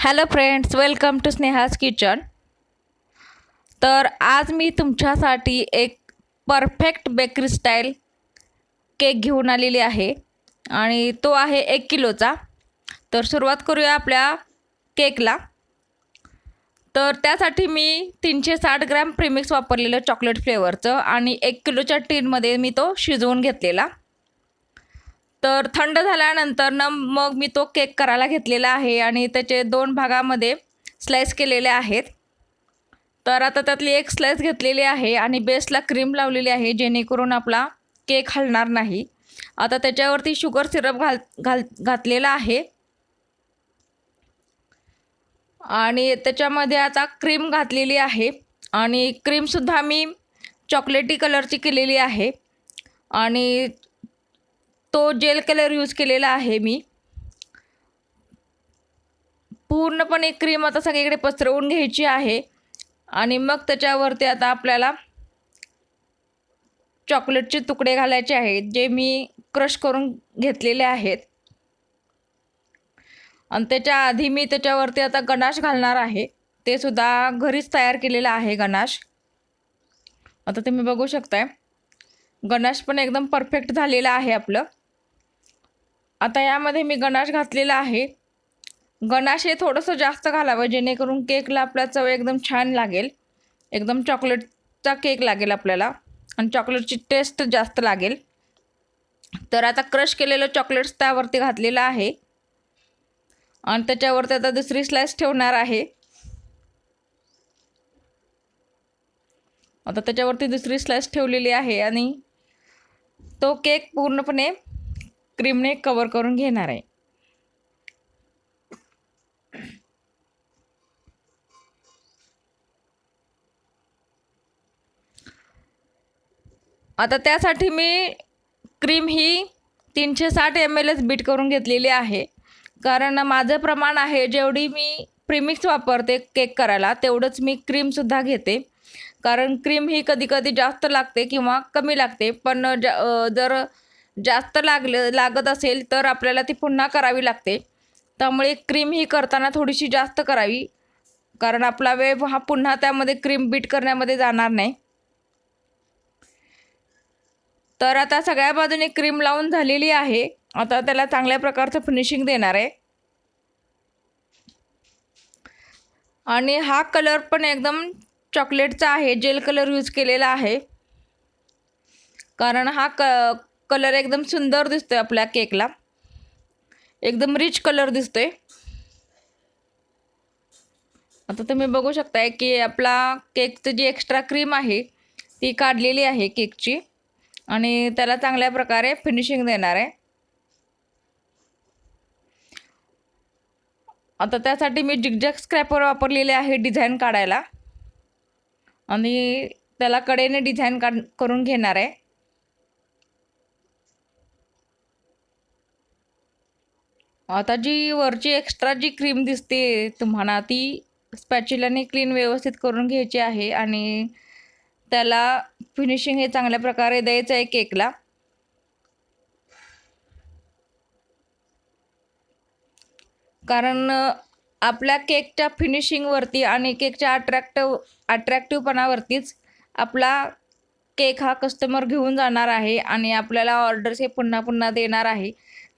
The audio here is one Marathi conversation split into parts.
Hello friends, welcome to Sneha's kitchen. तर आज मी तुमच्यासाठी एक परफेक्ट बेकरी स्टाईल केक घेऊन आलेली आहे आणि तो आहे 1 किलोचा। तर सुरुवात करूया आपल्या केकला। तर त्यासाठी मी 360 ग्रॅम प्रीमिक्स वापरलेलं चॉकलेट फ्लेवरचं आणि 1 किलोच्या टीनमध्ये मी तो शिजवून घेतलेला। तर थंड झाल्यानंतर मग मी तो केक करायला घेतलेला आहे आणि त्याचे 2 भागामध्ये स्लाइस केलेले आहेत। तर आता त्यातली एक स्लाइस घेतलेली आहे आणि बेसला क्रीम लावलेली आहे, जेणेकरून आपला केक हलणार नाही। आता त्याच्यावरती शुगर सिरप घातलेला आहे आणि त्याच्यामध्ये आता क्रीम घातलेली आहे आणि क्रीमसुद्धा मी चॉकलेटी कलरची केलेली आहे आणि तो जेल कलर यूज केलेला आहे मी। पूर्णपणे क्रीम आता सगळीकडे पसरवून घ्यायची आहे आणि मग त्याच्यावरती आता आपल्याला चॉकलेटचे तुकडे घालायचे आहेत, जे मी क्रश करून घेतलेले आहेत। आणि त्याच्या आधी मी त्याच्यावरती आता गनाश घालणार आहे, ते सुद्धा घरीच तयार केलेलं आहे गनाश। आता तुम्ही बघू शकताय गनाश पण एकदम परफेक्ट झालेलं आहे आपलं। आता यामध्ये मी गनाश घातलेला आहे। गनाश हे थोडंसं जास्त घालावं, जेणेकरून केकला आपला चव एकदम छान लागेल, एकदम चॉकलेटचा केक लागेल आपल्याला आणि चॉकलेटची टेस्ट जास्त लागेल। तर आता क्रश केलेलं चॉकलेट्स त्यावरती घातलेलं आहे आणि त्याच्यावरती आता दुसरी स्लाइस ठेवणार आहे। आता त्याच्यावरती दुसरी स्लाइस ठेवलेली आहे आणि तो केक पूर्णपणे क्रीमने कवर करून घेणार आहे। आता त्यासाठी मी क्रीम ही 360 ml बीट करून घेतलेली आहे, कारण माझं प्रमाण आहे जेवढी मी प्रीमिक्स वापरते केक करायला तेवढंच मी क्रीमसुद्धा घेते। कारण क्रीम ही कधी जास्त लागते किंवा कमी लागते, पण जर जास्त लागत असेल तर आपल्याला ती पुन्हा करावी लागते। त्यामुळे क्रीम ही करताना थोडीशी जास्त करावी, कारण आपला वेळ हा पुन्हा त्यामध्ये क्रीम बीट करण्यामध्ये जाणार नाही। तर आता सगळ्या बाजूने क्रीम लावून झालेली आहे। आता त्याला चांगल्या प्रकारचं फिनिशिंग देणार आहे आणि हा कलर पण एकदम चॉकलेटचा आहे, जेल कलर यूज केलेला आहे, कारण हा कलर एकदम सुंदर दिसतोय आपल्या केकला, एकदम रिच कलर दिसतोय। आता तुम्ही बघू शकताय की आपला केकची जी एक्स्ट्रा क्रीम आहे ती काढलेली आहे केकची आणि त्याला चांगल्या प्रकारे फिनिशिंग देणार आहे। आता त्यासाठी मी जिगजॅग स्क्रॅपर वापरलेले आहे डिझाईन काढायला आणि त्याला कडेने डिझाईन करून घेणार आहे। आता जी वरची एक्स्ट्रा जी क्रीम दिसते तुम्हाला, ती स्पॅच्युलाने क्लीन व्यवस्थित करून घ्यायची आहे आणि त्याला फिनिशिंग हे चांगल्या प्रकारे द्यायचं आहे केकला। कारण आपल्या केकच्या फिनिशिंगवरती आणि केकच्या अट्रॅक्टिव्हपणावरतीच आपला केक हा कस्टमर घेऊन जाणार आहे आणि आपल्याला ऑर्डर्स हे पुन्हा पुन्हा देणार आहे।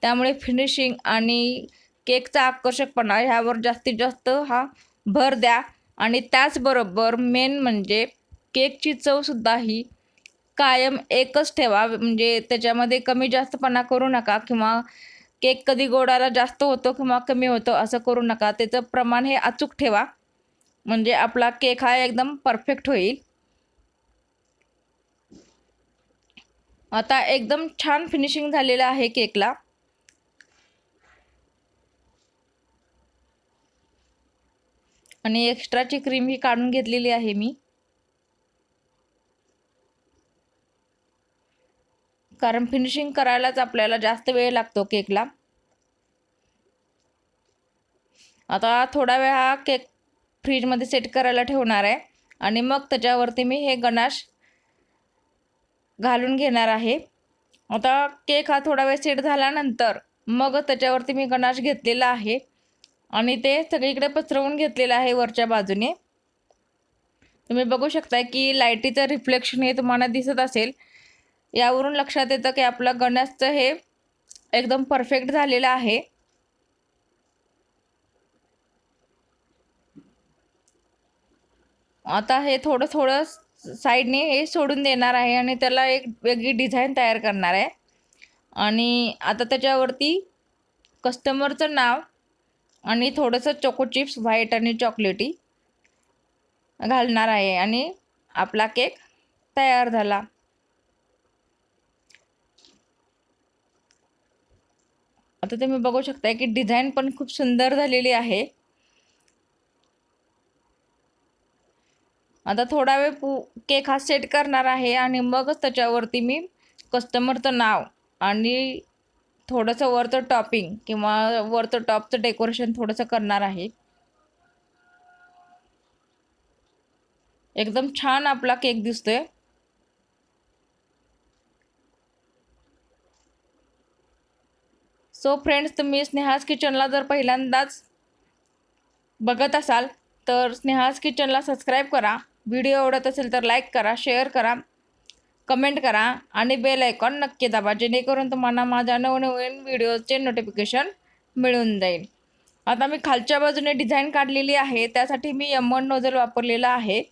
त्यामुळे फिनिशिंग आणि केकचा आकर्षकपणा ह्यावर जास्तीत जास्त हा भर द्या आणि त्याचबरोबर मेन म्हणजे केकची चवसुद्धा ही कायम एकच ठेवा, म्हणजे त्याच्यामध्ये कमी जास्तपणा करू नका किंवा केक कधी गोडाला जास्त होतो किंवा कमी होतो असं करू नका। त्याचं प्रमाण हे अचूक ठेवा, म्हणजे आपला केक हा एकदम परफेक्ट होईल। आता एकदम छान फिनिशिंग झालेलं आहे केकला आणि एक्स्ट्राची क्रीम ही काढून घेतलेली आहे मी, कारण फिनिशिंग करायलाच आपल्याला जास्त वेळ लागतो केकला। आता थोडा वेळ हा केक फ्रीजमध्ये सेट करायला ठेवणार आहे आणि मग त्याच्यावरती मी हे गनाश घालून घेणार आहे। आता केक हा थोडा वेळ सेट झाल्यानंतर मग त्याच्यावरती मी गनाश घेतलेला आहे आणि ते सगळीकडे पसरवून घेतलेलं आहे वरच्या बाजूने. तुम्ही बघू शकता की लाईटीचं रिफ्लेक्शन हे तुम्हाला दिसत असेल. यावरून लक्षात येतं की आपलं गणेशचं हे एकदम परफेक्ट झालेलं आहे. आता हे थोडं थोडं साईडने हे सोडून देणार आहे आणि त्याला एक वेगळी डिझाईन तयार करणार आहे. आणि आता त्याच्यावरती कस्टमरचं नाव आणि थोडंसं चोको चिप्स व्हाईट आणि चॉकलेटी घालणार आहे आणि आपला केक तयार झाला. आता तुम्ही बघू शकता की डिझाईन पण खूप सुंदर झालेली आहे. आता थोडा वेळ केक हा सेट करणार आहे आणि मगच त्याच्यावरती मी कस्टमरचं नाव आणि थोडंसं वरचं टॉपिंग किंवा वरचं टॉपचं डेकोरेशन थोडंसं करणार आहे. एकदम छान आपला केक दिसतोय. सो फ्रेंड्स, तुम्ही स्नेहाज किचनला जर पहिल्यांदाच बघत असाल तर स्नेहाज किचनला सबस्क्राईब करा. व्हिडिओ आवडत असेल तर लाईक करा, शेअर करा, कमेंट करा आणि बेल आयकॉन नक्की दाबा, जेणेकरून तुम्हाला माझ्या नवनवीन व्हिडिओचे नोटिफिकेशन मिळून जाईल. आता मी खालच्या बाजूने डिझाईन काढलेली आहे. त्यासाठी मी M1 नोझल वापरलेला आहे.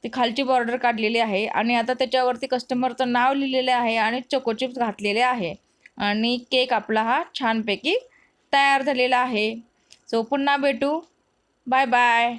ती खालची बॉर्डर काढलेली आहे आणि आता त्याच्यावरती कस्टमरचं नाव लिहिलेलं आहे आणि चोको चिप्स घातलेले आहे आणि केक आपला हा छानपैकी तयार झालेला आहे. सो पुन्हा भेटू. Bye bye.